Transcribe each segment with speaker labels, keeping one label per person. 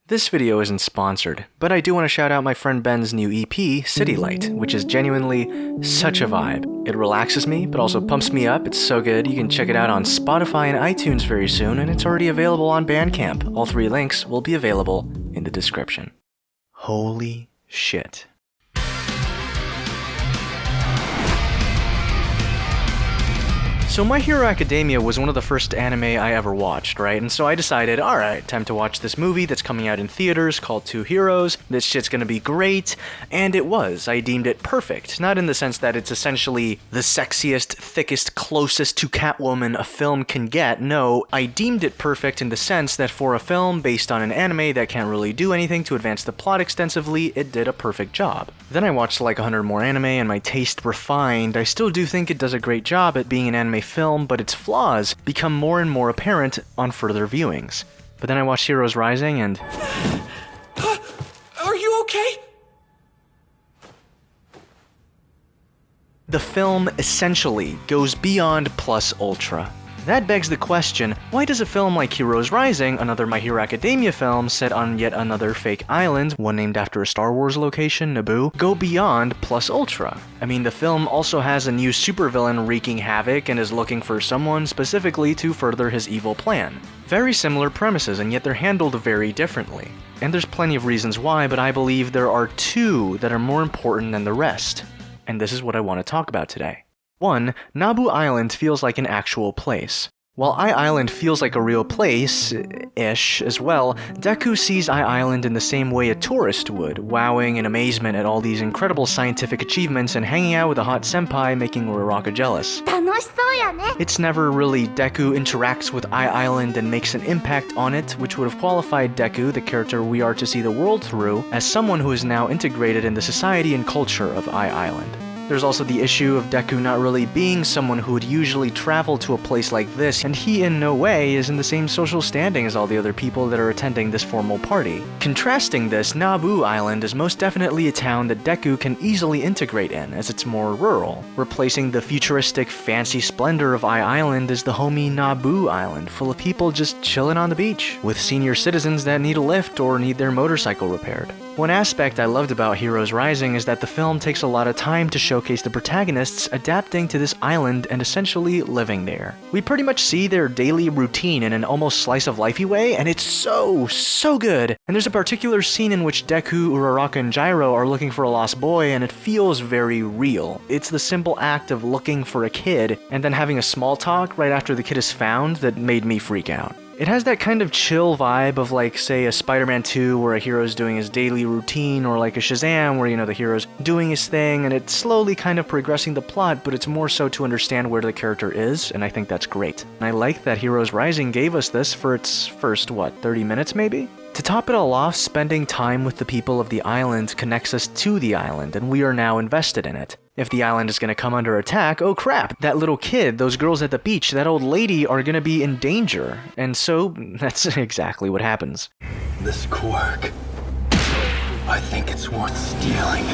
Speaker 1: This video isn't sponsored, but I do want to shout out my friend Ben's new EP, City Light, which is genuinely such a vibe. It relaxes me, but also pumps me up. It's so good. You can check it out on Spotify and iTunes very soon, and it's already available on Bandcamp. All 3 links will be available in the description. Holy shit. So My Hero Academia was one of the first anime I ever watched, right? And so I decided, alright, time to watch this movie that's coming out in theaters called Two Heroes. This shit's gonna be great. And it was. I deemed it perfect. Not in the sense that it's essentially the sexiest, thickest, closest to Catwoman a film can get. No, I deemed it perfect in the sense that for a film based on an anime that can't really do anything to advance the plot extensively, it did a perfect job. Then I watched like 100 more anime and my taste refined. I still do think it does a great job at being an anime film, but its flaws become more and more apparent on further viewings. But then I watched Heroes Rising and...
Speaker 2: Are you okay?
Speaker 1: The film essentially goes beyond plus ultra. That begs the question, why does a film like Heroes Rising, another My Hero Academia film set on yet another fake island, one named after a Star Wars location, NABU, go beyond plus ultra? I mean, the film also has a new supervillain wreaking havoc and is looking for someone specifically to further his evil plan. Very similar premises, and yet they're handled very differently. And there's plenty of reasons why, but I believe there are 2 that are more important than the rest. And this is what I want to talk about today. 1. NABU Island feels like an actual place. While Island feels like a real place-ish as well, Deku sees Island in the same way a tourist would, wowing in amazement at all these incredible scientific achievements and hanging out with a hot senpai making Uraraka jealous. It's never really Deku interacts with Island and makes an impact on it, which would have qualified Deku, the character we are to see the world through, as someone who is now integrated in the society and culture of Island. There's also the issue of Deku not really being someone who would usually travel to a place like this, and he in no way is in the same social standing as all the other people that are attending this formal party. Contrasting this, NABU Island is most definitely a town that Deku can easily integrate in, as it's more rural. Replacing the futuristic fancy splendor of Island is the homey NABU Island, full of people just chilling on the beach, with senior citizens that need a lift or need their motorcycle repaired. One aspect I loved about Heroes Rising is that the film takes a lot of time to showcase the protagonists adapting to this island and essentially living there. We pretty much see their daily routine in an almost slice-of-lifey way, and it's so good. And there's a particular scene in which Deku, Uraraka, and Gyro are looking for a lost boy, and it feels very real. It's the simple act of looking for a kid, and then having a small talk right after the kid is found that made me freak out. It has that kind of chill vibe of like, say, a Spider-Man 2 where a hero's doing his daily routine, or like a Shazam where, you know, the hero's doing his thing and it's slowly kind of progressing the plot, but it's more so to understand where the character is, and I think that's great. And I like that Heroes Rising gave us this for its first, 30 minutes maybe? To top it all off, spending time with the people of the island connects us to the island, and we are now invested in it. If the island is going to come under attack, oh crap, that little kid, those girls at the beach, that old lady are going to be in danger. And so, that's exactly what happens.
Speaker 2: This quirk, I think it's worth stealing.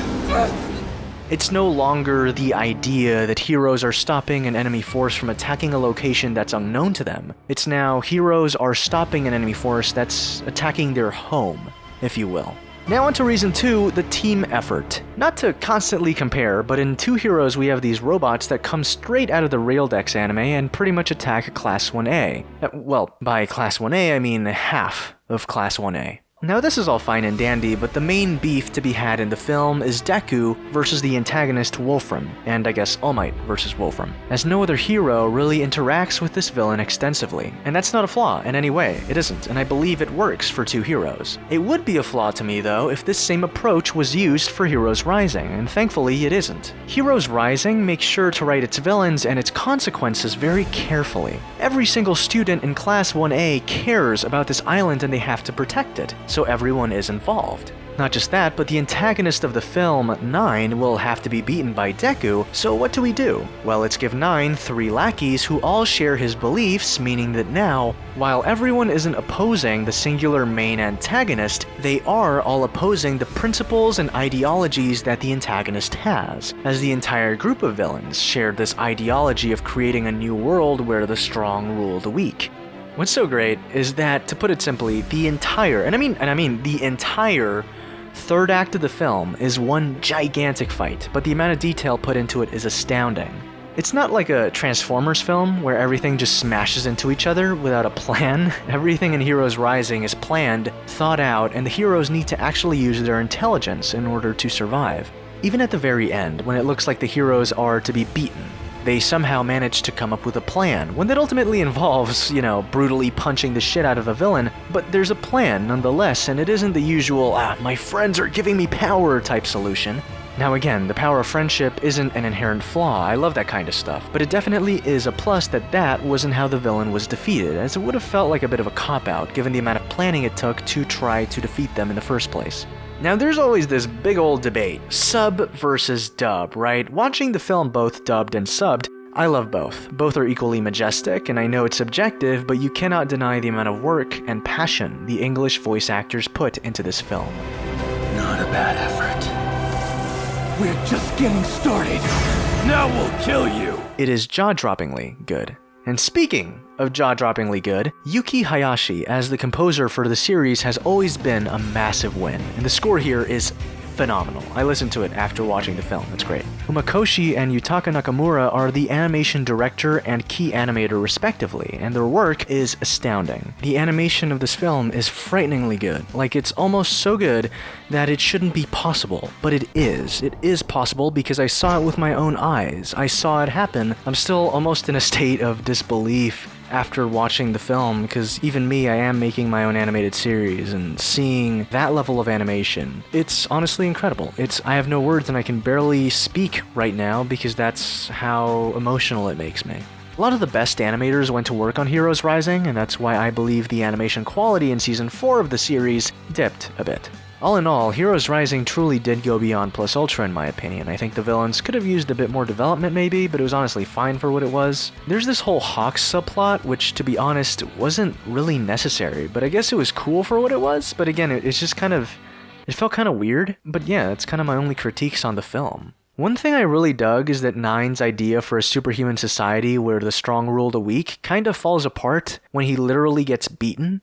Speaker 1: It's no longer the idea that heroes are stopping an enemy force from attacking a location that's unknown to them. It's now heroes are stopping an enemy force that's attacking their home, if you will. Now on to reason 2, the team effort. Not to constantly compare, but in Two Heroes we have these robots that come straight out of the Raildex anime and pretty much attack Class 1A. Well, by Class 1A I mean half of Class 1A. Now this is all fine and dandy, but the main beef to be had in the film is Deku versus the antagonist Wolfram, and I guess All Might versus Wolfram, as no other hero really interacts with this villain extensively. And that's not a flaw in any way, it isn't, and I believe it works for Two Heroes. It would be a flaw to me though if this same approach was used for Heroes Rising, and thankfully it isn't. Heroes Rising makes sure to write its villains and its consequences very carefully. Every single student in Class 1A cares about this island and they have to protect it, so everyone is involved. Not just that, but the antagonist of the film, 9, will have to be beaten by Deku, so what do? Well, let's give 9 3 lackeys who all share his beliefs, meaning that now, while everyone isn't opposing the singular main antagonist, they are all opposing the principles and ideologies that the antagonist has, as the entire group of villains shared this ideology of creating a new world where the strong rule the weak. What's so great is that, to put it simply, the entire, and I mean the entire third act of the film is one gigantic fight, but the amount of detail put into it is astounding. It's not like a Transformers film where everything just smashes into each other without a plan. Everything in Heroes Rising is planned, thought out, and the heroes need to actually use their intelligence in order to survive. Even at the very end, when it looks like the heroes are to be beaten, they somehow manage to come up with a plan, one that ultimately involves, brutally punching the shit out of a villain, but there's a plan nonetheless, and it isn't the usual, my friends are giving me power type solution. Now again, the power of friendship isn't an inherent flaw, I love that kind of stuff, but it definitely is a plus that wasn't how the villain was defeated, as it would have felt like a bit of a cop-out given the amount of planning it took to try to defeat them in the first place. Now there's always this big old debate, sub versus dub, right? Watching the film both dubbed and subbed, I love both. Both are equally majestic, and I know it's subjective, but you cannot deny the amount of work and passion the English voice actors put into this film.
Speaker 2: Not a bad effort. We're just getting started. Now we'll kill you.
Speaker 1: It is jaw-droppingly good. And speaking of jaw-droppingly good, Yuki Hayashi as the composer for the series has always been a massive win, and the score here is phenomenal. I listened to it after watching the film, it's great. Umakoshi and Yutaka Nakamura are the animation director and key animator respectively, and their work is astounding. The animation of this film is frighteningly good, like it's almost so good that it shouldn't be possible, but it is. It is possible because I saw it with my own eyes. I saw it happen. I'm still almost in a state of disbelief after watching the film, because even me, I am making my own animated series, and seeing that level of animation, it's honestly incredible. I have no words and I can barely speak right now because that's how emotional it makes me. A lot of the best animators went to work on Heroes Rising, and that's why I believe the animation quality in Season 4 of the series dipped a bit. All in all, Heroes Rising truly did go beyond plus ultra in my opinion. I think the villains could have used a bit more development maybe, but it was honestly fine for what it was. There's this whole Hawks subplot, which to be honest, wasn't really necessary, but I guess it was cool for what it was, but again, it's just it felt kind of weird, but yeah, that's kind of my only critiques on the film. One thing I really dug is that Nine's idea for a superhuman society where the strong rule the weak kind of falls apart when he literally gets beaten.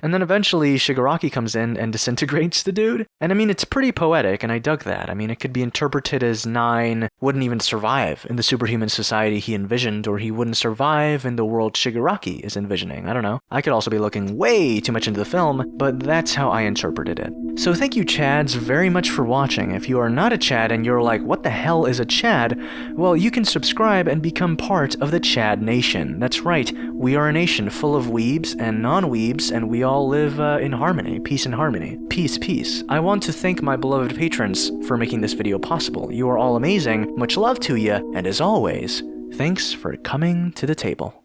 Speaker 1: And then eventually Shigaraki comes in and disintegrates the dude. And I mean, it's pretty poetic, and I dug that. I mean, it could be interpreted as Nine wouldn't even survive in the superhuman society he envisioned, or he wouldn't survive in the world Shigaraki is envisioning. I don't know. I could also be looking way too much into the film, but that's how I interpreted it. So thank you, Chads, very much for watching. If you are not a Chad and you're like, what the hell is a Chad? Well, you can subscribe and become part of the Chad Nation. That's right, we are a nation full of weebs and non-weebs, and we all live in harmony, peace and harmony. Peace, peace. I want to thank my beloved patrons for making this video possible. You are all amazing, much love to you, and as always, thanks for coming to the table.